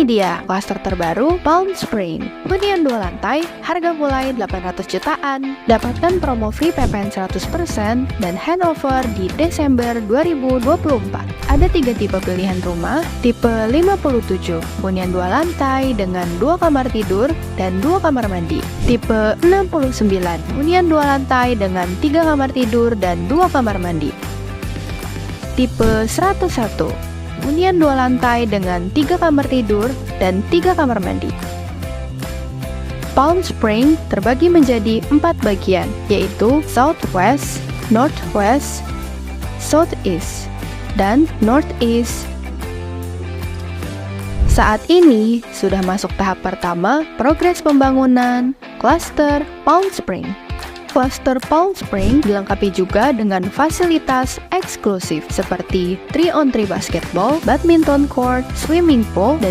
dia klaster terbaru Palm Springs. Hunian 2 lantai, harga mulai 800 jutaan. Dapatkan promo free PPN 100% dan handover di Desember 2024. Ada 3 tipe pilihan rumah. Tipe 57, hunian 2 lantai dengan 2 kamar tidur dan 2 kamar mandi. Tipe 69, hunian 2 lantai dengan 3 kamar tidur dan 2 kamar mandi. Tipe 101, hunian 2 lantai dengan 3 kamar tidur dan 3 kamar mandi. Palm Springs terbagi menjadi 4 bagian, yaitu Southwest, Northwest, Southeast, dan Northeast. Saat ini sudah masuk tahap pertama progres pembangunan klaster Palm Springs. Klaster Palm Springs dilengkapi juga dengan fasilitas eksklusif seperti 3-on-3 basketball, badminton court, swimming pool, dan